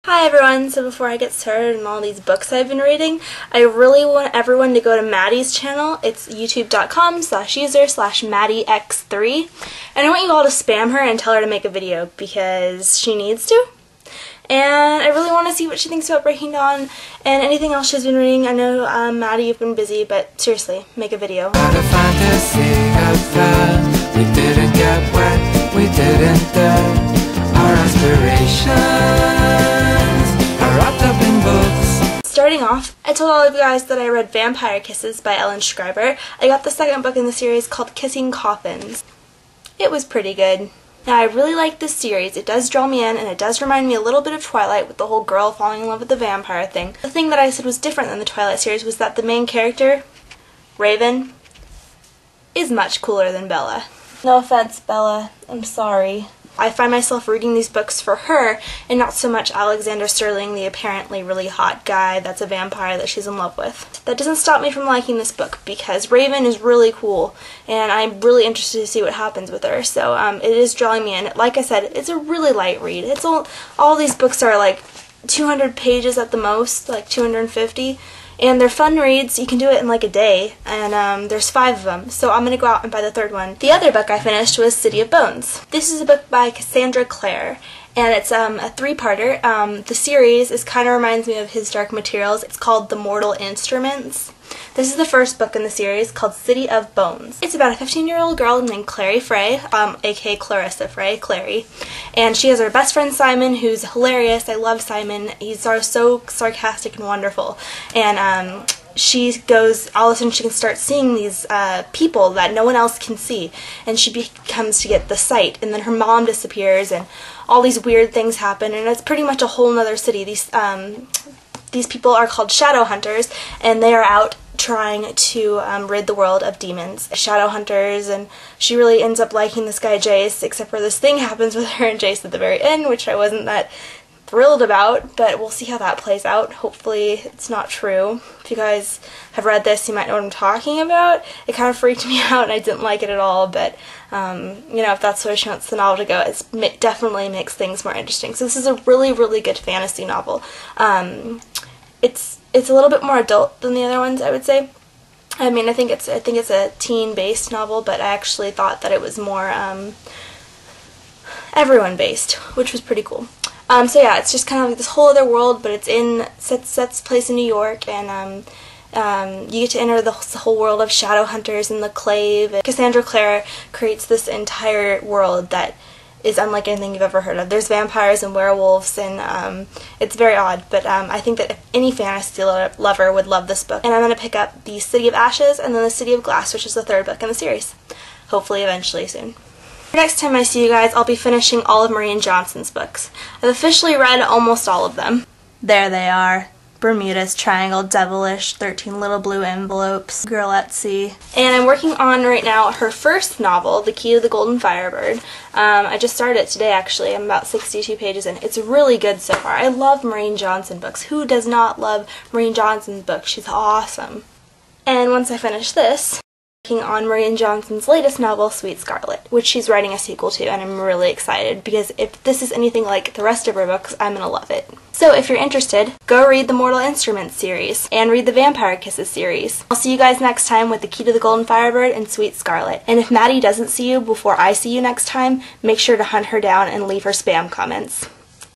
Hi everyone, so before I get started on all these books I've been reading, I really want everyone to go to Madie's channel. It's youtube.com/user/MadieX3, and I want you all to spam her and tell her to make a video because she needs to. And I really want to see what she thinks about Breaking Dawn and anything else she's been reading. I know, Madie, you've been busy, but seriously, make a video. Had a fantasy affair. We didn't get wet, we didn't dead. Our aspirations are wrapped up in books. Starting off, I told all of you guys that I read Vampire Kisses by Ellen Schreiber. I got the second book in the series called Kissing Coffins. It was pretty good. Now, I really like this series. It does draw me in, and it does remind me a little bit of Twilight with the whole girl falling in love with the vampire thing. The thing that I said was different than the Twilight series was that the main character, Raven, is much cooler than Bella. No offense, Bella. I'm sorry. I find myself reading these books for her and not so much Alexander Sterling, the apparently really hot guy that's a vampire that she's in love with. That doesn't stop me from liking this book because Raven is really cool and I'm really interested to see what happens with her. So it is drawing me in. Like I said, it's a really light read. It's all these books are like 200 pages at the most, like 250. And they're fun reads. You can do it in like a day, and there's 5 of them, so I'm going to go out and buy the 3rd one. The other book I finished was City of Bones. This is a book by Cassandra Clare, and it's a 3-parter. The series kind of reminds me of his Dark Materials. It's called The Mortal Instuments. This is the first book in the series called City of Bones. It's about a 15-year-old girl named Clary Frey, aka Clarissa Frey, Clary, and she has her best friend Simon, who's hilarious. I love Simon. He's so sarcastic and wonderful. And she goes, all of a sudden she can start seeing these people that no one else can see, and she becomes to get the sight, and then her mom disappears, and all these weird things happen, and it's pretty much a whole nother city. These people are called shadow hunters, and they are out trying to rid the world of demons. Shadow hunters, and she really ends up liking this guy Jace, except for this thing happens with her and Jace at the very end, which I wasn't that thrilled about, but we'll see how that plays out. Hopefully it's not true. If you guys have read this, you might know what I'm talking about. It kind of freaked me out and I didn't like it at all, but you know, if that's where she wants the novel to go, it definitely makes things more interesting. So this is a really, really good fantasy novel. It's a little bit more adult than the other ones, I would say. I mean, I think it's a teen-based novel, but I actually thought that it was more everyone-based, which was pretty cool. So yeah, it's just kind of like this whole other world, but it's sets place in New York, and you get to enter the whole world of shadow hunters and the clave. And Cassandra Clare creates this entire world that is unlike anything you've ever heard of. There's vampires and werewolves, and it's very odd, but I think that if any fantasy lover would love this book. And I'm going to pick up the City of Ashes and then the City of Glass, which is the 3rd book in the series. Hopefully eventually soon. Next time I see you guys, I'll be finishing all of Marian Johnson's books. I've officially read almost all of them. There they are. Bermuda's Triangle, Devilish, 13 Little Blue Envelopes, Girl at Sea. And I'm working on right now her first novel, The Key to the Golden Firebird. I just started it today actually. I'm about 62 pages in. It's really good so far. I love Marian Johnson books. Who does not love Marian Johnson's books? She's awesome. And once I finish this, working on Marian Johnson's latest novel, Sweet Scarlet, which she's writing a sequel to, and I'm really excited because if this is anything like the rest of her books, I'm gonna love it. So if you're interested, go read the Mortal Instruments series and read the Vampire Kisses series. I'll see you guys next time with The Key to the Golden Firebird and Sweet Scarlet. And if Madie doesn't see you before I see you next time, make sure to hunt her down and leave her spam comments.